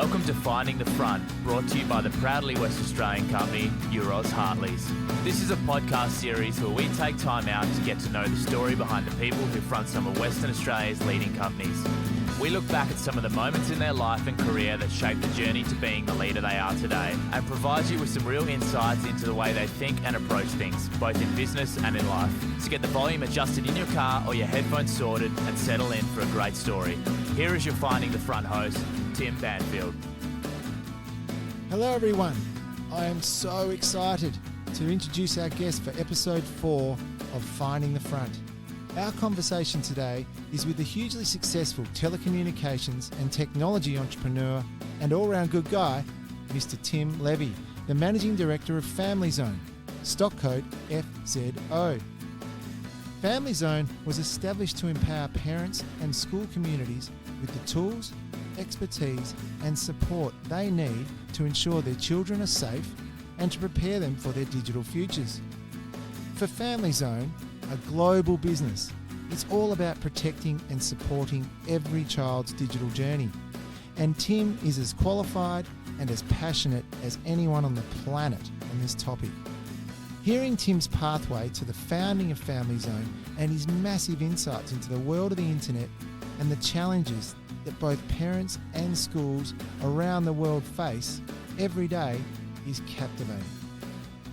Welcome to Finding the Front, brought to you by the proudly West Australian company, Euros Hartleys. This is a podcast series where we take time out to get to know the story behind the people who front some of Western Australia's leading companies. We look back at some of the moments in their life and career that shaped the journey to being the leader they are today, and provide you with some real insights into the way they think and approach things, both in business and in life. So get the volume adjusted in your car or your headphones sorted and settle in for a great story. Here is your Finding the Front host, Tim Banfield. Hello everyone, I am so excited to introduce our guest for episode 4 of Finding the Front. Our conversation today is with the hugely successful telecommunications and technology entrepreneur and all-round good guy, Mr. Tim Levy, the Managing Director of Family Zone, stock code FZO. Family Zone was established to empower parents and school communities with the tools, expertise and support they need to ensure their children are safe and to prepare them for their digital futures. For Family Zone, a global business, it's all about protecting and supporting every child's digital journey. And Tim is as qualified and as passionate as anyone on the planet on this topic. Hearing Tim's pathway to the founding of Family Zone and his massive insights into the world of the internet and the challenges that both parents and schools around the world face every day is captivating.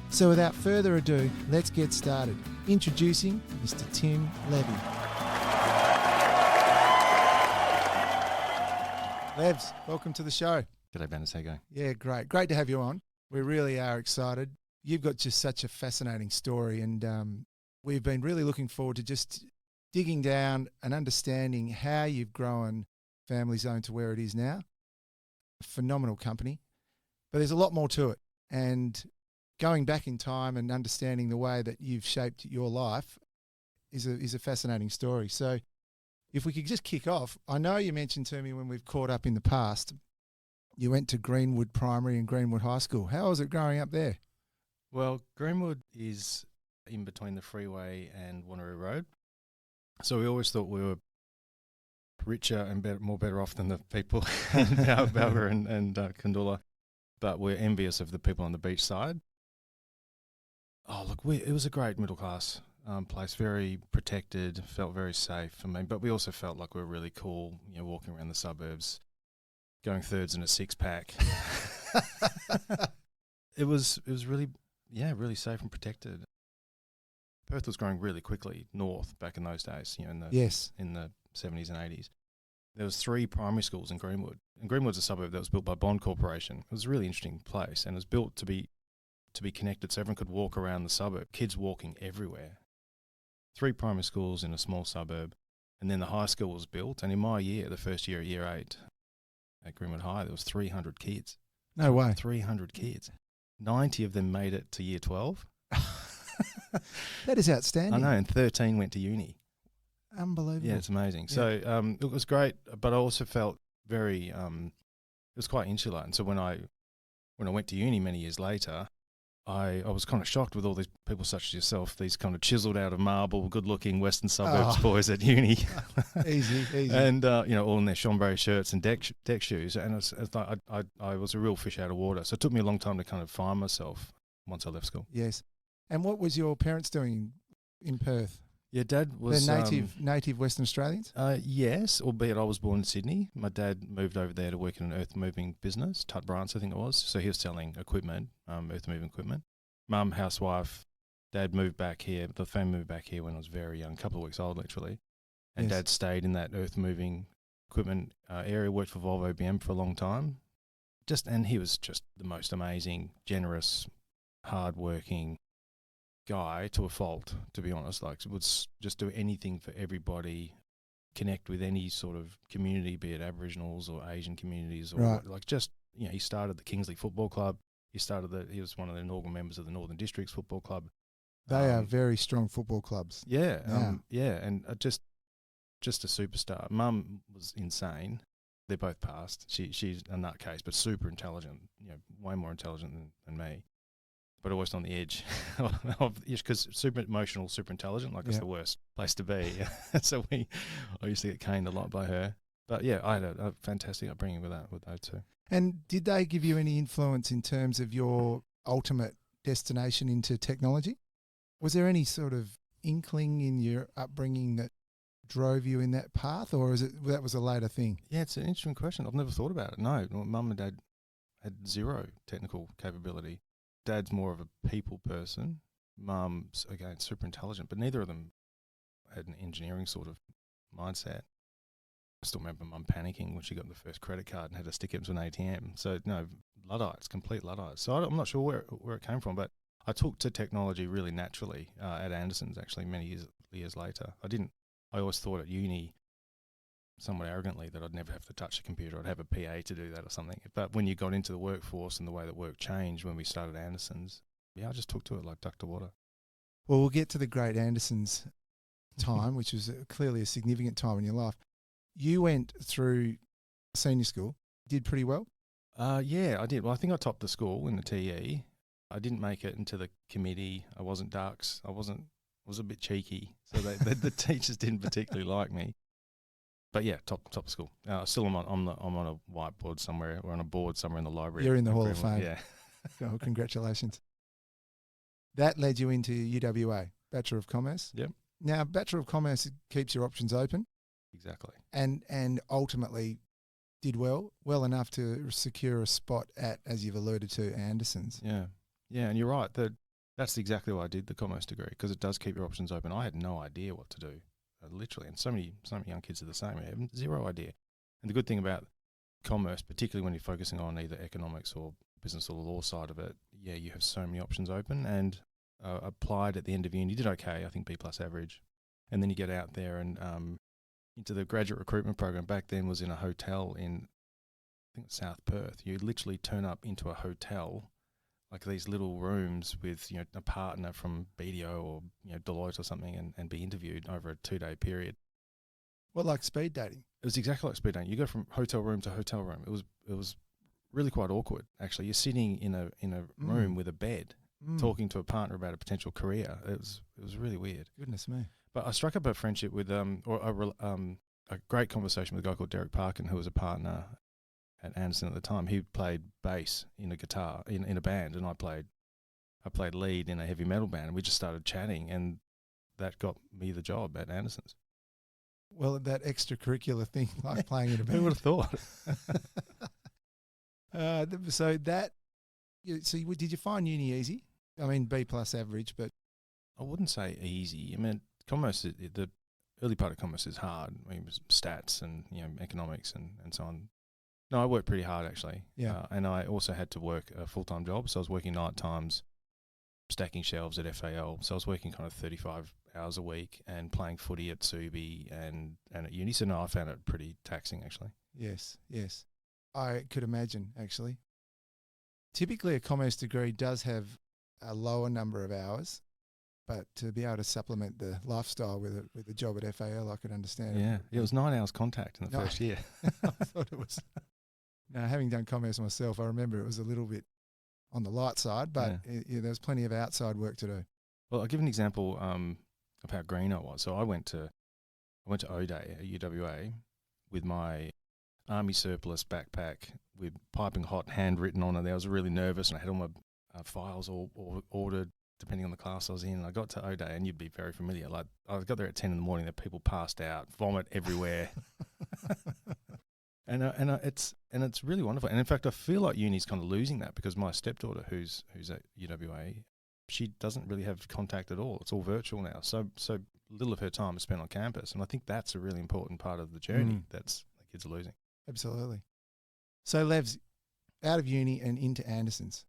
So without further ado, let's get started. Introducing Mr. Tim Levy. Levs, welcome to the show. G'day, Banners. How you going? Yeah, great. Great to have you on. We really are excited. You've got just such a fascinating story, and we've been really looking forward to just digging down and understanding how you've grown Family Zone to where it is now. A phenomenal company, but there's a lot more to it. And going back in time and understanding the way that you've shaped your life is a fascinating story. So if we could just kick off, I know you mentioned to me when we've caught up in the past, you went to Greenwood Primary and Greenwood High School. How was it growing up there? Well, Greenwood is in between the freeway and Wanneroo Road. So we always thought we were richer and better off than the people in Balga and Kandula, but we're envious of the people on the beach side. Oh, look, it was a great middle class place, very protected, felt very safe. I mean, but we also felt like we were really cool, walking around the suburbs, going thirds in a 6-pack. It was really, really safe and protected. Perth was growing really quickly north back in those days, in the 70s and 80s. There was 3 primary schools in Greenwood. And Greenwood's a suburb that was built by Bond Corporation. It was a really interesting place, and it was built to be connected so everyone could walk around the suburb, kids walking everywhere. 3 primary schools in a small suburb, and then the high school was built. And in my year, the first year, year 8, at Greenwood High, there was 300 kids. No way. 300 kids. 90 of them made it to year 12. That is outstanding. I know, and 13 went to uni. Unbelievable. Yeah, it's amazing. Yeah. So it was great, but I also felt very, it was quite insular. And so when I went to uni many years later, I was kind of shocked with all these people such as yourself, these kind of chiseled out of marble, good-looking Western suburbs boys at uni. Easy. And, all in their chambray shirts and deck shoes. And it's like I was a real fish out of water. So it took me a long time to kind of find myself once I left school. Yes. And what was your parents doing in Perth? Yeah, Dad was... They're native Western Australians? Yes, albeit I was born in Sydney. My dad moved over there to work in an earth-moving business, Tut Brants, I think it was. So he was selling equipment, earth-moving equipment. Mum, housewife. Dad moved back here. The family moved back here when I was very young, a couple of weeks old, literally. And Yes. Dad stayed in that earth-moving equipment area, worked for Volvo BM for a long time. And he was just the most amazing, generous, hard-working guy to a fault, to be honest. Like, would just do anything for everybody, connect with any sort of community, be it Aboriginals or Asian communities, or Right. he started the Kingsley Football Club. He was one of the inaugural members of the Northern Districts Football Club. They are very strong football clubs. Yeah, and just a superstar. Mum was insane. They're both passed. She's a nutcase, but super intelligent. Way more intelligent than me. But always on the edge, because super emotional, super intelligent. Like, it's the worst place to be. So I used to get caned a lot by her. But yeah, I had a fantastic upbringing with those two. And did they give you any influence in terms of your ultimate destination into technology? Was there any sort of inkling in your upbringing that drove you in that path, or is it that was a later thing? Yeah, it's an interesting question. I've never thought about it. No, Mum and Dad had zero technical capability. Dad's more of a people person. Mum's, again, super intelligent, but neither of them had an engineering sort of mindset. I still remember Mum panicking when she got the first credit card and had to stick it into an ATM. So, no, Luddites, complete Luddites. So I'm not sure where it came from, but I took to technology really naturally at Anderson's, actually, many years later. I always thought at uni, somewhat arrogantly, that I'd never have to touch a computer. I'd have a PA to do that or something. But when you got into the workforce and the way that work changed when we started Anderson's, yeah, I just took to it like duck to water. Well, we'll get to the great Anderson's time, which was clearly a significant time in your life. You went through senior school, did pretty well? Yeah, I did. Well, I think I topped the school in the TE. I didn't make it into the committee. I wasn't Dux. I was a bit cheeky, so the teachers didn't particularly like me. But yeah, top the school. Still, I'm on a whiteboard somewhere, or on a board somewhere in the library. You're in the Hall of Fame. Yeah. Oh, congratulations. That led you into UWA, Bachelor of Commerce. Yep. Now, Bachelor of Commerce keeps your options open. Exactly. And ultimately did well enough to secure a spot at, as you've alluded to, Anderson's. Yeah. Yeah, and you're right. That's exactly why I did the commerce degree, because it does keep your options open. I had no idea what to do, literally, and so many young kids are the same. I have zero idea. And the good thing about commerce, particularly when you're focusing on either economics or business or law side of it, yeah, you have so many options open. And applied at the end of uni, did okay, I think B+ average, and then you get out there and into the graduate recruitment program. Back then was in a hotel in, I think, South Perth. You literally turn up into a hotel, like these little rooms with, a partner from BDO or, Deloitte or something, and be interviewed over a 2-day period. What, like speed dating? It was exactly like speed dating. You go from hotel room to hotel room. It was really quite awkward, actually. You're sitting in a room with a bed, talking to a partner about a potential career. It was really weird. Goodness me. But I struck up a friendship with a great conversation with a guy called Derek Parkin, who was a partner at Anderson at the time. He played bass in a guitar in a band, and I played lead in a heavy metal band. And we just started chatting, and that got me the job at Anderson's. Well, that extracurricular thing, like playing in a band. Who would have thought? Did you find uni easy? I mean, B+ average, but I wouldn't say easy. I mean, commerce, the early part of commerce is hard. I mean, it was stats and economics and so on. No, I worked pretty hard, actually. Yeah. And I also had to work a full-time job, so I was working night times, stacking shelves at FAL. So I was working kind of 35 hours a week and playing footy at Subi and at uni. So no, I found it pretty taxing, actually. Yes. I could imagine, actually. Typically, a commerce degree does have a lower number of hours, but to be able to supplement the lifestyle with a job at FAL, I could understand. Yeah, it was 9 hours contact in the first year. I thought it was. Now, having done commerce myself, I remember it was a little bit on the light side, but there was plenty of outside work to do. Well, I'll give an example of how green I was. So I went to O-Day at UWA with my army surplus backpack with piping hot handwritten on it. I was really nervous, and I had all my files all ordered depending on the class I was in. I got to O-Day, and you'd be very familiar. Like, I got there at 10 in the morning, there people passed out, vomit everywhere. And it's really wonderful. And in fact, I feel like uni's kind of losing that, because my stepdaughter, who's at UWA, she doesn't really have contact at all. It's all virtual now. So little of her time is spent on campus, and I think that's a really important part of the journey that's the kids are losing. Absolutely. So, Levs, out of uni and into Anderson's,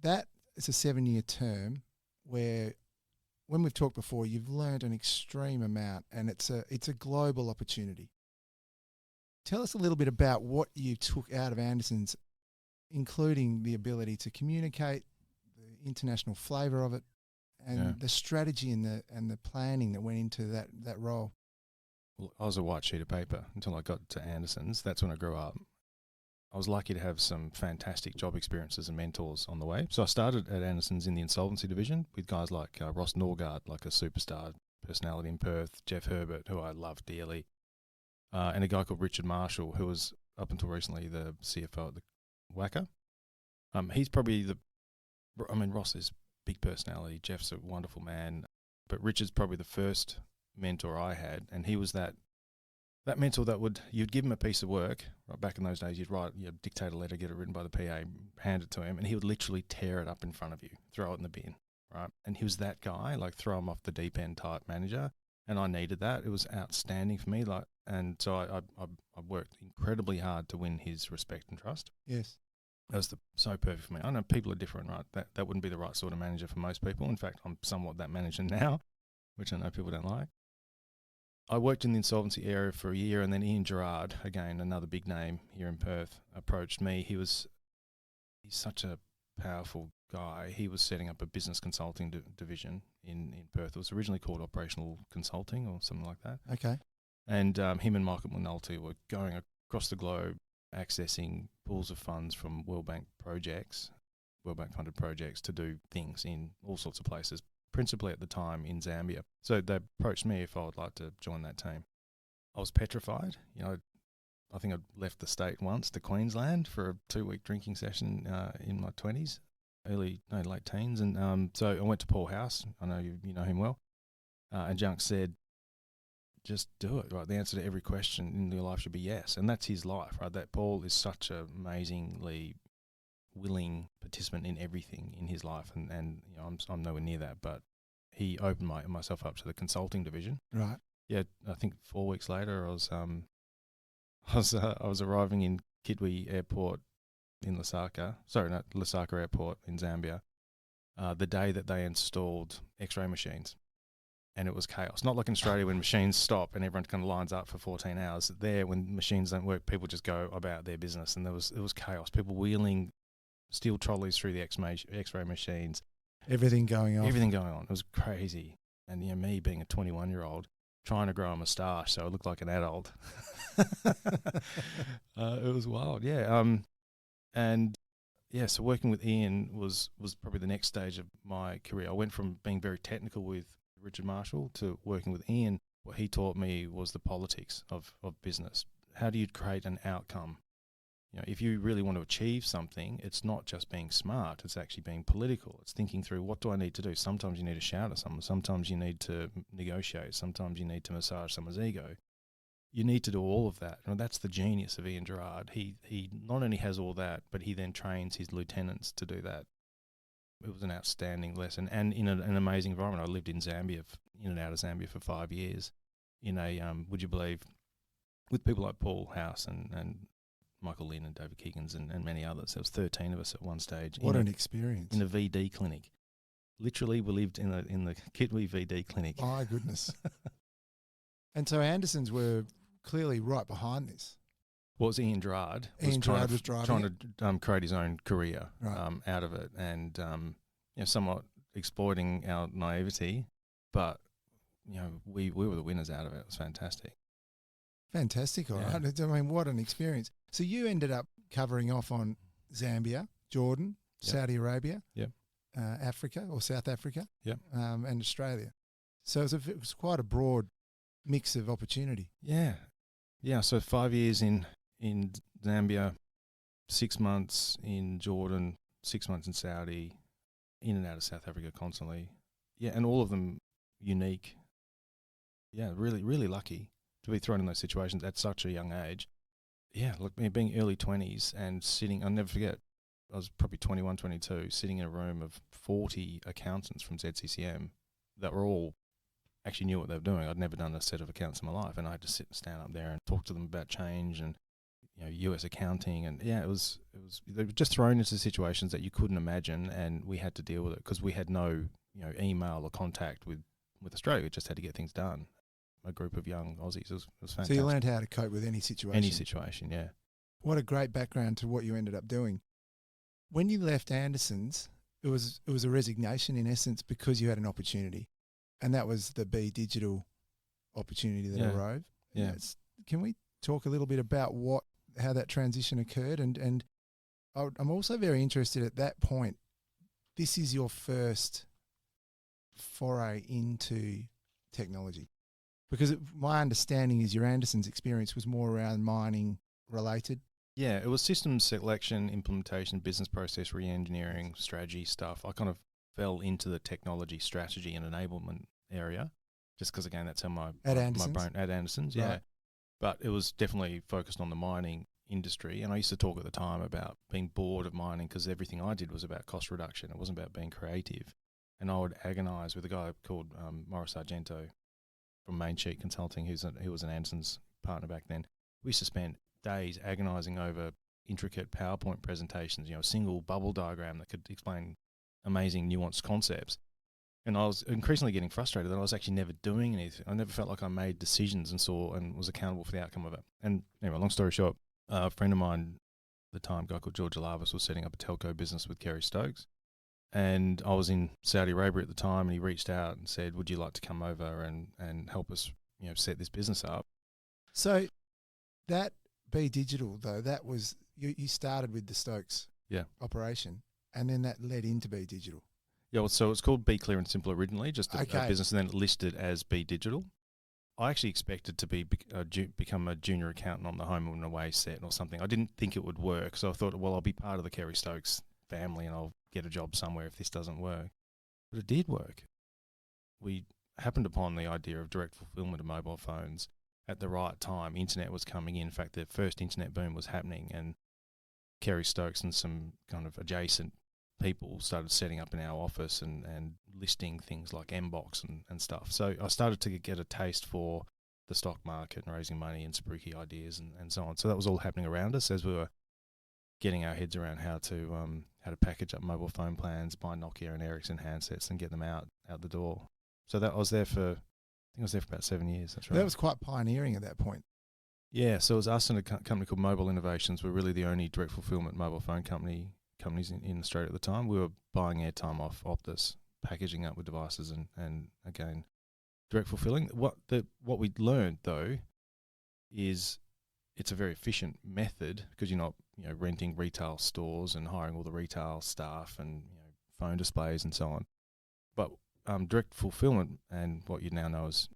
that is a 7-year term where, when we've talked before, you've learned an extreme amount, and it's a global opportunity. Tell us a little bit about what you took out of Anderson's, including the ability to communicate, the international flavour of it, and the strategy and the planning that went into that role. Well, I was a white sheet of paper until I got to Anderson's. That's when I grew up. I was lucky to have some fantastic job experiences and mentors on the way. So I started at Anderson's in the insolvency division with guys like Ross Norgard, like a superstar personality in Perth, Jeff Herbert, who I loved dearly, and a guy called Richard Marshall, who was up until recently the CFO at the Wacker. He's probably Ross is big personality. Jeff's a wonderful man, but Richard's probably the first mentor I had, and he was that mentor that you'd give him a piece of work. Right back in those days, you'd dictate a letter, get it written by the PA, hand it to him, and he would literally tear it up in front of you, throw it in the bin, right? And he was that guy, like throw him off the deep end type manager, and I needed that. It was outstanding for me, and so I worked incredibly hard to win his respect and trust. Yes. That was so perfect for me. I know people are different, right? That wouldn't be the right sort of manager for most people. In fact, I'm somewhat that manager now, which I know people don't like. I worked in the insolvency area for a year, and then Ian Gerard, again, another big name here in Perth, approached me. He's such a powerful guy. He was setting up a business consulting division in Perth. It was originally called operational consulting or something like that. Okay. And him and Michael McNulty were going across the globe, accessing pools of funds from World Bank funded projects to do things in all sorts of places, principally at the time in Zambia. So they approached me if I would like to join that team. I was petrified. I think I'd left the state once to Queensland for a 2-week drinking session in my 20s, late teens. And so I went to Paul House. I know you know him well. And Junk said, just do it, right? The answer to every question in your life should be yes. And that's his life, right? That Paul is such an amazingly willing participant in everything in his life. And I'm nowhere near that, but he opened myself up to the consulting division. Right. Yeah. I think 4 weeks later I was arriving in Kitwe Airport in Lusaka Airport in Zambia, the day that they installed X-ray machines. And it was chaos. Not like in Australia when machines stop and everyone kind of lines up for 14 hours. There, when machines don't work, people just go about their business. And it was chaos. People wheeling steel trolleys through the X-ray machines. Everything going on. It was crazy. And me being a 21-year-old, trying to grow a moustache so I looked like an adult. It was wild, yeah. So working with Ian was probably the next stage of my career. I went from being very technical with Richard Marshall to working with Ian. What he taught me was the politics of business. How do you create an outcome? If you really want to achieve something, it's not just being smart, it's actually being political. It's thinking through, what do I need to do? Sometimes you need to shout at someone, sometimes you need to negotiate, sometimes you need to massage someone's ego. You need to do all of that. That's the genius of Ian Gerard. He not only has all that, but he then trains his lieutenants to do that. It was an outstanding lesson, and in an amazing environment. I lived in Zambia, in and out of Zambia for 5 years, in a, would you believe, with people like Paul House and Michael Lynn and David Keegans and many others. There was 13 of us at one stage. What an experience. In a VD clinic. Literally, we lived in the Kitwe VD clinic. My goodness. And so Andersons were clearly right behind this. Well, it was Ian Gerard. Was trying to create his own career out of it, and somewhat exploiting our naivety, but we were the winners out of it. It was fantastic. Fantastic, all right. I mean, what an experience. So you ended up covering off on Zambia, Jordan, Saudi Arabia, Africa or South Africa, and Australia. So it was quite a broad mix of opportunity. Yeah. So 5 years in Zambia, 6 months in Jordan, 6 months in Saudi, in and out of South Africa constantly. Yeah, and all of them unique. Yeah, really, really lucky to be thrown in those situations at such a young age. Yeah, look, being early 20s and sitting, I'll never forget, I was probably 21, 22, sitting in a room of 40 accountants from ZCCM that were all actually knew what they were doing. I'd never done a set of accounts in my life, and I had to stand up there and talk to them about change and US accounting, and they were just thrown into situations that you couldn't imagine, and we had to deal with it because we had no email or contact with Australia. We just had to get things done. A group of young Aussies. It was fantastic. So you learned how to cope with any situation. Any situation, yeah. What a great background to what you ended up doing. When you left Andersons, it was a resignation in essence because you had an opportunity, and that was the Be Digital opportunity that arose. Yeah. Can we talk a little bit about how that transition occurred? And I'm also very interested at that point. This is your first foray into technology. Because my understanding is your Anderson's experience was more around mining related. Yeah, it was systems selection, implementation, business process re-engineering, strategy stuff. I kind of fell into the technology, strategy and enablement area just because, again, that's how my brain at Anderson's, yeah. Right. But it was definitely focused on the mining industry. And I used to talk at the time about being bored of mining because everything I did was about cost reduction. It wasn't about being creative. And I would agonise with a guy called Maurice Argento from Main Sheet Consulting, who was an Anderson's partner back then. We used to spend days agonising over intricate PowerPoint presentations, a single bubble diagram that could explain amazing nuanced concepts. And I was increasingly getting frustrated that I was actually never doing anything. I never felt like I made decisions and was accountable for the outcome of it. And anyway, long story short, a friend of mine at the time, a guy called George Alavis, was setting up a telco business with Kerry Stokes. And I was in Saudi Arabia at the time, and he reached out and said, would you like to come over and help us set this business up? So that Be Digital, though, that was, you started with the Stokes operation, and then that led into Be Digital. Yeah, so it's called Be Clear and Simple originally, just a business, and then it listed as Be Digital. I actually expected to become a junior accountant on the home and away set or something. I didn't think it would work, so I thought, well, I'll be part of the Kerry Stokes family and I'll get a job somewhere if this doesn't work. But it did work. We happened upon the idea of direct fulfillment of mobile phones at the right time. Internet was coming in. In fact, the first internet boom was happening, and Kerry Stokes and some kind of adjacent people started setting up in our office and listing things like Mbox and stuff. So I started to get a taste for the stock market and raising money and spooky ideas and so on. So that was all happening around us as we were getting our heads around how to package up mobile phone plans, buy Nokia and Ericsson handsets and get them out the door. So that I was there for about 7 years. That's right. That was quite pioneering at that point. Yeah, so it was us and a company called Mobile Innovations. We're really the only direct fulfillment mobile phone companies in Australia at the time. We were buying airtime off Optus, packaging up with devices and again, direct fulfilling. What we learned though is it's a very efficient method because you're not renting retail stores and hiring all the retail staff and phone displays and so on. But direct fulfillment and what you now know as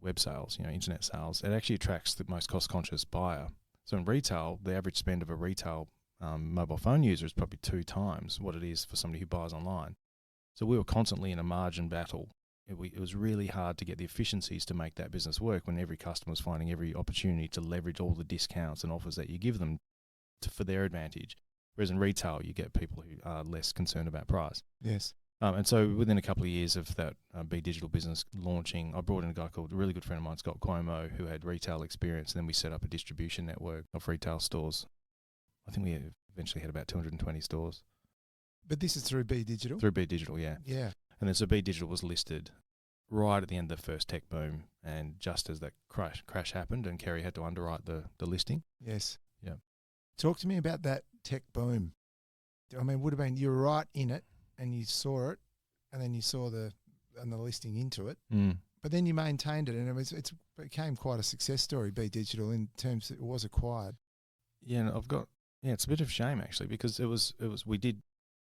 web sales, internet sales, it actually attracts the most cost-conscious buyer. So in retail, the average spend of a retail mobile phone user is probably 2 times what it is for somebody who buys online. So we were constantly in a margin battle. It was really hard to get the efficiencies to make that business work when every customer was finding every opportunity to leverage all the discounts and offers that you give them for their advantage. Whereas in retail, you get people who are less concerned about price. Yes. And so within a couple of years of that Be Digital business launching, I brought in a really good friend of mine, Scott Cuomo, who had retail experience. And then we set up a distribution network of retail stores. I think we eventually had about 220 stores. But this is through Be Digital? Through Be Digital, yeah. Yeah. And then so Be Digital was listed right at the end of the first tech boom, and just as that crash happened and Kerry had to underwrite the listing. Yes. Yeah. Talk to me about that tech boom. I mean, would have been, you were right in it and you saw it and then you saw the listing into it. Mm. But then you maintained it and it became quite a success story, Be Digital, in terms that it was acquired. Yeah, it's a bit of a shame actually, because we did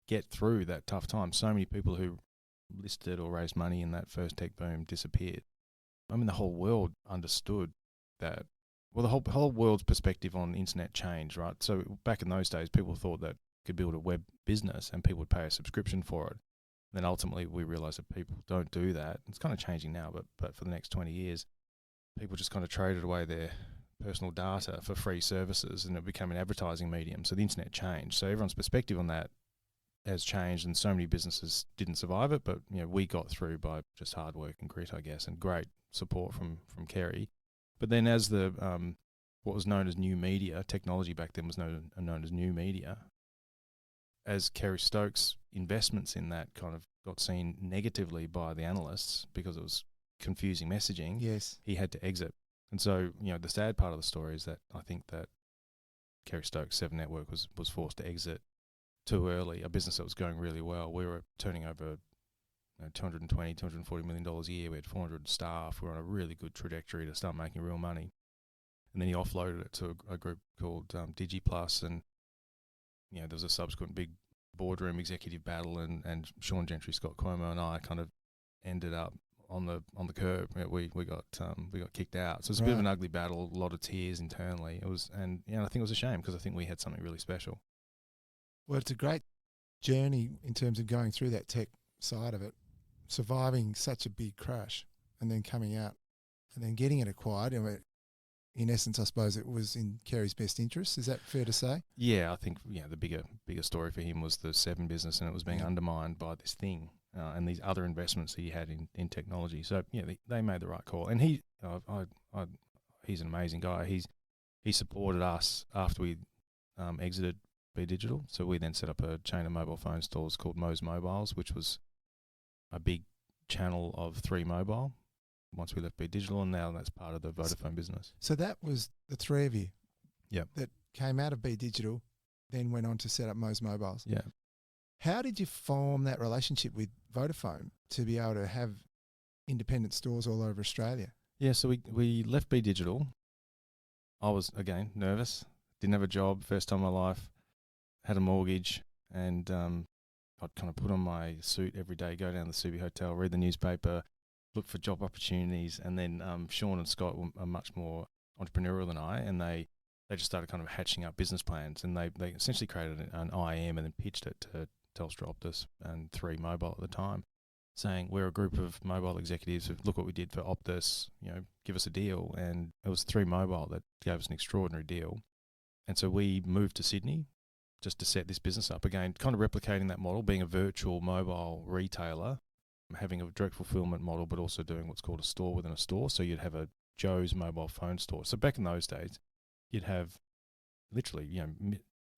get through that tough time. So many people who listed or raised money in that first tech boom disappeared. I mean, the whole world understood that. Well, the whole world's perspective on the internet changed, right? So back in those days, people thought that you could build a web business and people would pay a subscription for it. And then ultimately, we realized that people don't do that. It's kind of changing now, but for the next 20 years, people just kind of traded away their personal data for free services, and it became an advertising medium. So the internet changed. So everyone's perspective on that has changed, and so many businesses didn't survive it, but we got through by just hard work and grit, I guess, and great support from Kerry. But then as the what was known as new media, technology back then was known as new media, as Kerry Stokes' investments in that kind of got seen negatively by the analysts because it was confusing messaging. Yes. He had to exit. And so, the sad part of the story is that I think that Kerry Stokes' Seven Network was forced to exit too early, a business that was going really well. We were turning over $220, $240 million a year. We had 400 staff. We were on a really good trajectory to start making real money. And then he offloaded it to a group called DigiPlus, and there was a subsequent big boardroom executive battle, and Sean Gentry, Scott Cuomo and I kind of ended up on the curb. We got kicked out. So it was a bit of an ugly battle, a lot of tears internally. It was, and I think it was a shame because I think we had something really special. Well, it's a great journey in terms of going through that tech side of it, surviving such a big crash, and then coming out, and then getting it acquired. In essence, I suppose it was in Kerry's best interest. Is that fair to say? Yeah, I think the bigger story for him was the Seven business, and it was being undermined by this thing and these other investments that he had in technology. So they made the right call, and he's an amazing guy. He supported us after we exited Be Digital. So we then set up a chain of mobile phone stores called Mo's Mobiles, which was a big channel of 3 Mobile. Once we left Be Digital, and now that's part of the Vodafone business. So that was the 3 of you. Yep. That came out of Be Digital, then went on to set up Mo's Mobiles. Yeah. How did you form that relationship with Vodafone to be able to have independent stores all over Australia? Yeah, so we left Be Digital. I was, again, nervous. Didn't have a job, first time in my life. Had a mortgage, and I'd kind of put on my suit every day, go down to the Subi Hotel, read the newspaper, look for job opportunities. And then Sean and Scott were much more entrepreneurial than I, and they just started kind of hatching up business plans, and they essentially created an IM and then pitched it to Telstra, Optus and 3 Mobile at the time, saying we're a group of mobile executives, look what we did for Optus, give us a deal. And it was 3 Mobile that gave us an extraordinary deal. And so we moved to Sydney just to set this business up again, kind of replicating that model, being a virtual mobile retailer, having a direct fulfillment model, but also doing what's called a store within a store. So you'd have a Joe's mobile phone store. So back in those days, you'd have literally,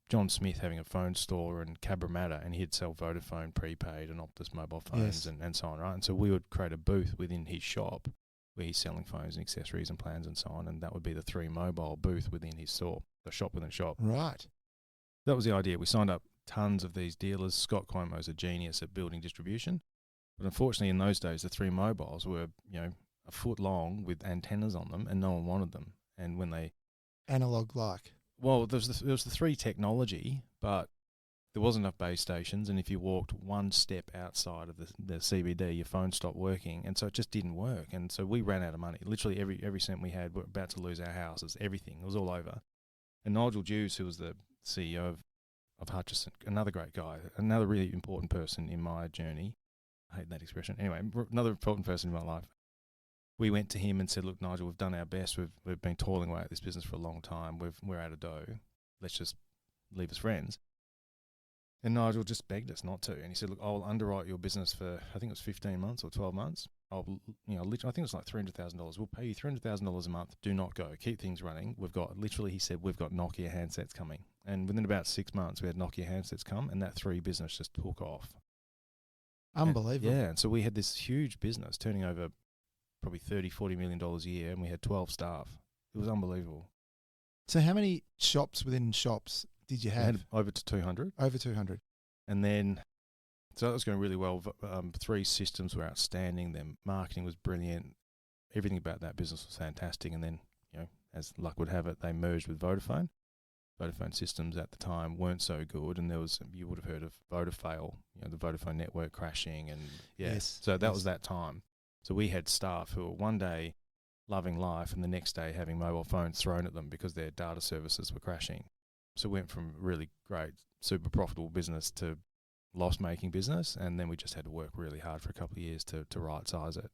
John Smith having a phone store in Cabramatta, and he'd sell Vodafone prepaid and Optus mobile phones and so on, right? And so we would create a booth within his shop where he's selling phones and accessories and plans and so on, and that would be the 3 Mobile booth within his store, the shop within a shop. Right. That was the idea. We signed up tons of these dealers. Scott Cuomo's a genius at building distribution. But unfortunately, in those days, the 3 Mobiles were, a foot long with antennas on them, and no one wanted them. And when they... Analog-like. Well, there was the 3 technology, but there wasn't enough base stations, and if you walked one step outside of the CBD, your phone stopped working, and so it just didn't work. And so we ran out of money. Literally every cent we had, we're about to lose our houses, everything. It was all over. And Nigel Dews, who was the CEO of Hutchison, another great guy, another really important person in my journey. I hate that expression. Anyway, another important person in my life. We went to him and said, look, Nigel, we've done our best. We've been toiling away at this business for a long time. We're out of dough. Let's just leave as friends. And Nigel just begged us not to. And he said, look, I'll underwrite your business for, I think it was 15 months or 12 months. I think it was like $300,000. We'll pay you $300,000 a month. Do not go. Keep things running. He said, we've got Nokia handsets coming. And within about 6 months, we had Nokia handsets come, and that 3 business just took off. Unbelievable. And so we had this huge business turning over probably $30-40 million a year, and we had 12 staff. It was unbelievable. So how many shops within shops did you have? We had over to 200. Over 200. And then, so that was going really well. 3 systems were outstanding. Their marketing was brilliant. Everything about that business was fantastic. And then, as luck would have it, they merged with Vodafone. Vodafone systems at the time weren't so good, and you would have heard of Vodafail, the Vodafone network crashing, and so that was that time. So we had staff who were one day loving life and the next day having mobile phones thrown at them because their data services were crashing. So we went from really great, super profitable business to loss-making business, and then we just had to work really hard for a couple of years to right-size it.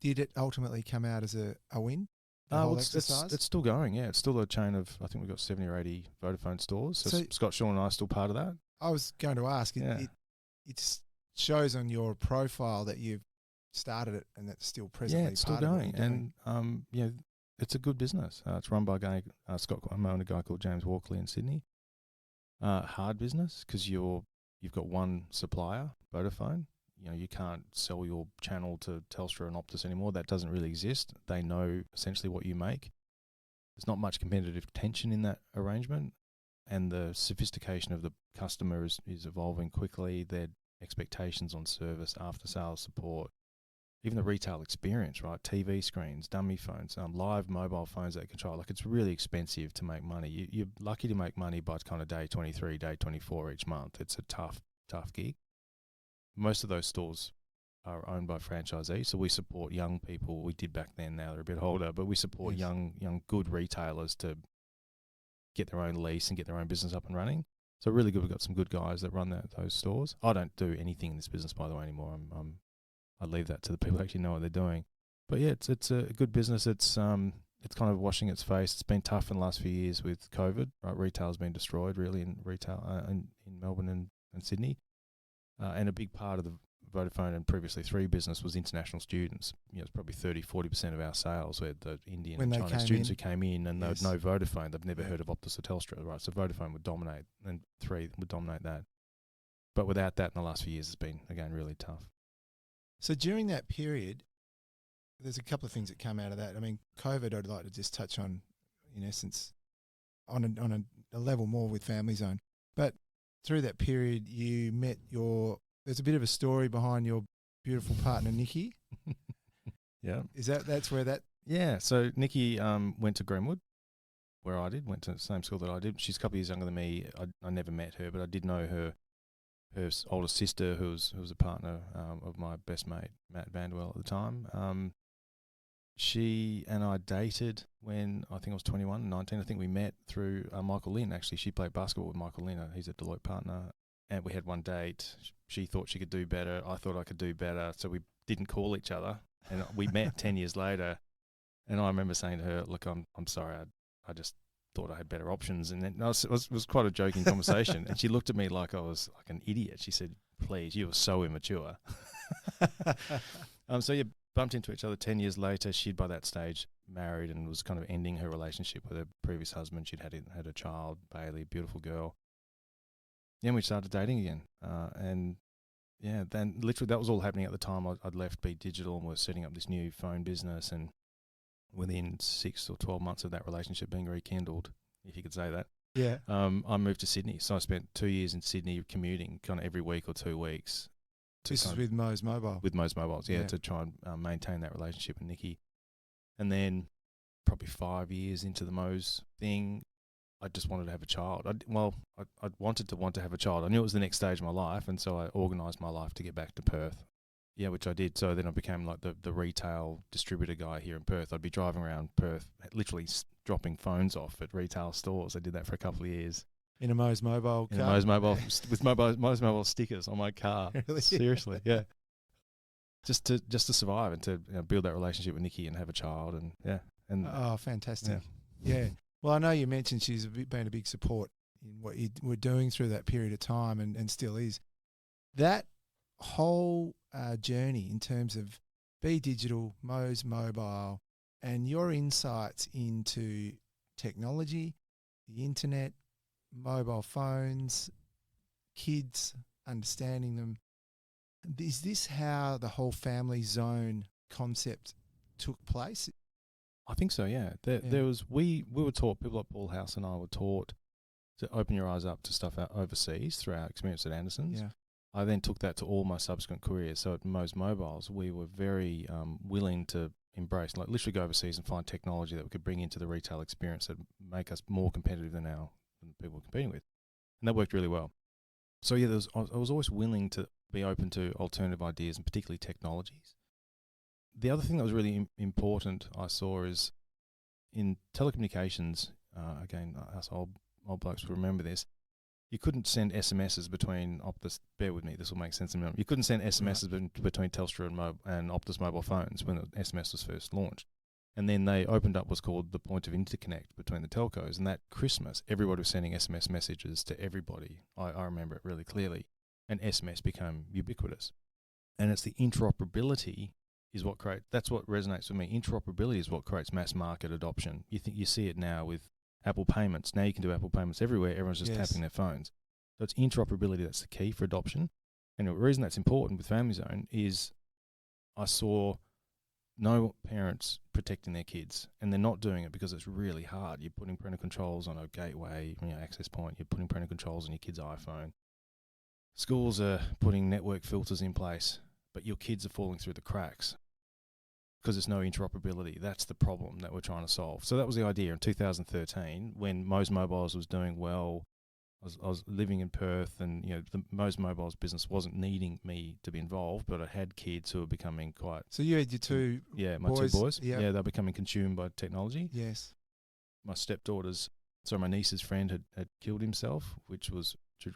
Did it ultimately come out as a win? It's still going, yeah. It's still a chain of, I think we've got 70 or 80 Vodafone stores. So Scott, Sean and I are still part of that. I was going to ask, it shows on your profile that you've started it and that's still presently it's still part going. of what you're doing. And, it's a good business. It's run by a guy, Scott Cuomo, and a guy called James Walkley in Sydney. Hard business because you've got one supplier, Vodafone. You can't sell your channel to Telstra and Optus anymore. That doesn't really exist. They know essentially what you make. There's not much competitive tension in that arrangement, and the sophistication of the customer is evolving quickly. Their expectations on service, after-sales support, even the retail experience, right? TV screens, dummy phones, live mobile phones that control. Like, it's really expensive to make money. You're lucky to make money by kind of day 23, day 24 each month. It's a tough gig. Most of those stores are owned by franchisees. So we support young people. We did back then. Now they're a bit older, but we support young good retailers to get their own lease and get their own business up and running. So really good. We've got some good guys that run those stores. I don't do anything in this business, by the way, anymore. I leave that to the people who actually know what they're doing. But yeah, it's a good business. It's kind of washing its face. It's been tough in the last few years with COVID. Right, retail's been destroyed really in retail in Melbourne and Sydney, and a big part of the Vodafone and previously 3 business was international students. It's probably 30-40% of our sales were the Indian and Chinese students who came in, and they would know Vodafone. They've never heard of Optus or Telstra, right? So Vodafone would dominate, and 3 would dominate that. But without that, in the last few years, it's been again really tough. So during that period, there's a couple of things that come out of that. I mean, COVID, I'd like to just touch on, in essence, on a level more with Family Zone. But through that period, you met there's a bit of a story behind your beautiful partner, Nikki. Yeah. That's where that? Yeah. So Nikki went to Greenwood, where I did, went to the same school that I did. She's a couple of years younger than me. I never met her, but I did know her older sister, who was a partner of my best mate, Matt Vanderwell, at the time. She and I dated when I think I was 21, 19. I think we met through Michael Lynn, actually. She played basketball with Michael Lynn. He's a Deloitte partner. And we had one date. She thought she could do better. I thought I could do better. So we didn't call each other. And we met 10 years later. And I remember saying to her, look, I'm sorry. I just thought I had better options. And then it was quite a joking conversation. And she looked at me like I was like an idiot. She said, please, you were so immature. So yeah, bumped into each other 10 years later. She'd by that stage married and was kind of ending her relationship with her previous husband. She'd had a child, Bailey, beautiful girl. Then we started dating again. And yeah, then literally that was all happening at the time. I'd left Be Digital and was setting up this new phone business. And within 6 or 12 months of that relationship being rekindled, if you could say that, I moved to Sydney. So I spent 2 years in Sydney commuting kind of every week or 2 weeks. This is with Mo's Mobile. With Mo's Mobiles, yeah, to try and maintain that relationship with Nikki. And then probably 5 years into the Mo's thing, I just wanted to have a child. I wanted to have a child. I knew it was the next stage of my life, and so I organised my life to get back to Perth. Yeah, which I did. So then I became like the retail distributor guy here in Perth. I'd be driving around Perth, literally dropping phones off at retail stores. I did that for a couple of years. In a Mo's Mobile car? In a Mo's Mobile, with Mo's Mobile stickers on my car. Really? Seriously, yeah. Just to survive and to build that relationship with Nikki and have a child and oh, fantastic. Yeah. Well, I know you mentioned she's been a big support in what you were doing through that period of time and still is. That whole journey in terms of Be Digital, Mo's Mobile, and your insights into technology, the internet, mobile phones, kids, understanding them. Is this how the whole Family Zone concept took place? I think so, yeah. There was we were taught, people like Paul House and I were taught to open your eyes up to stuff out overseas through our experience at Anderson's. Yeah. I then took that to all my subsequent careers. So at Mo's Mobiles, we were very willing to embrace, like literally go overseas and find technology that we could bring into the retail experience that make us more competitive than people we're competing with. And that worked really well. So yeah, I was always willing to be open to alternative ideas and particularly technologies. The other thing that was really important I saw is in telecommunications, again, us old blokes will remember this, you couldn't send SMSs between Optus, bear with me, this will make sense in a minute. You couldn't send SMSs between Telstra and Optus mobile phones when the SMS was first launched. And then they opened up what's called the point of interconnect between the telcos. And that Christmas, everybody was sending SMS messages to everybody. I remember it really clearly. And SMS became ubiquitous. And it's the interoperability that's what resonates with me. Interoperability is what creates mass market adoption. You see it now with Apple Payments. Now you can do Apple Payments everywhere. Everyone's just tapping their phones. So it's interoperability that's the key for adoption. And the reason that's important with Family Zone is I saw no parents protecting their kids, and they're not doing it because it's really hard. You're putting parental controls on a gateway, access point. You're putting parental controls on your kid's iPhone. Schools are putting network filters in place, but your kids are falling through the cracks because there's no interoperability. That's the problem that we're trying to solve. So that was the idea in 2013 when Mo's Mobiles was doing well. I was living in Perth, and the most mobiles business wasn't needing me to be involved, but I had kids who were becoming quite. So you had your two my boys. two boys. Yep. Yeah, they're becoming consumed by technology. Yes. My my niece's friend had killed himself, which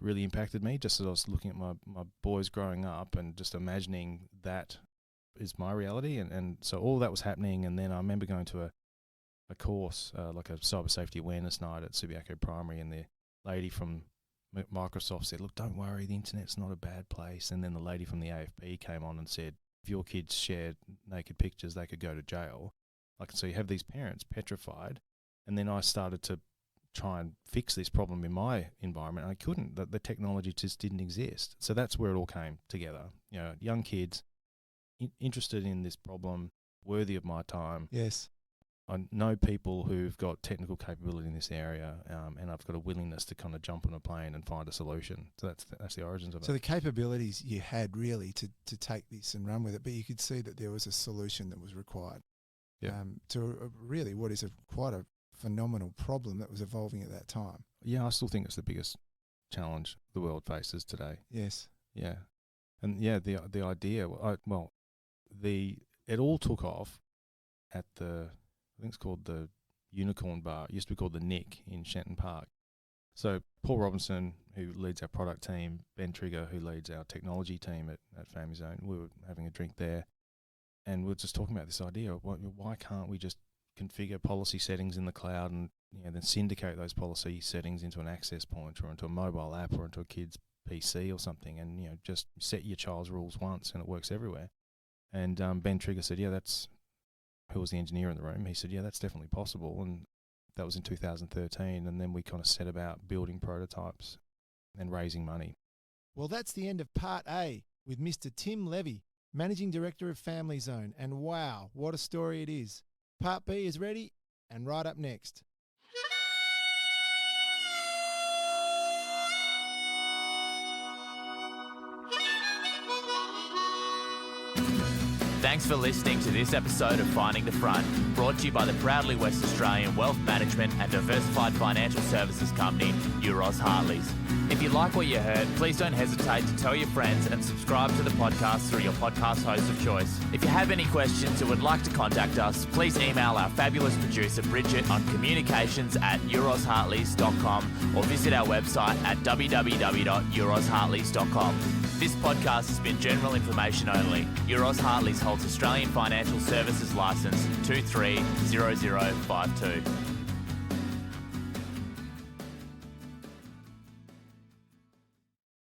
really impacted me, just as I was looking at my boys growing up and just imagining that is my reality. And so all that was happening, and then I remember going to a course, like a cyber safety awareness night at Subiaco Primary, and the lady from Microsoft said, look, don't worry, the internet's not a bad place. And then the lady from the AFP came on and said, if your kids shared naked pictures, they could go to jail. So you have these parents petrified. And then I started to try and fix this problem in my environment. And I couldn't. The technology just didn't exist. So that's where it all came together. Young kids interested in this problem, worthy of my time. Yes. I know people who've got technical capability in this area, and I've got a willingness to kind of jump on a plane and find a solution. So that's the origins of it. So the capabilities you had really to take this and run with it, but you could see that there was a solution that was required to really what is quite a phenomenal problem that was evolving at that time. Yeah, I still think it's the biggest challenge the world faces today. Yes. Yeah. And the idea, it all took off at I think it's called the Unicorn Bar. It used to be called the Nick in Shenton Park. So Paul Robinson, who leads our product team, Ben Trigger, who leads our technology team at Family Zone, we were having a drink there, and we were just talking about this idea of why can't we just configure policy settings in the cloud and then syndicate those policy settings into an access point or into a mobile app or into a kid's PC or something, and just set your child's rules once and it works everywhere. And Ben Trigger said, who was the engineer in the room, he said, that's definitely possible. And that was in 2013. And then we kind of set about building prototypes and raising money. Well, that's the end of part A with Mr. Tim Levy, Managing Director of Family Zone. And wow, what a story it is. Part B is ready and right up next. Thanks for listening to this episode of Finding the Front, brought to you by the proudly West Australian wealth management and diversified financial services company, Euroz Hartleys. If you like what you heard, please don't hesitate to tell your friends and subscribe to the podcast through your podcast host of choice. If you have any questions or would like to contact us, please email our fabulous producer Bridget on communications@eurozhartleys.com or visit our website at www.eurozhartleys.com. This podcast has been general information only. Euroz Hartleys holds Australian Financial Services Licence 230052.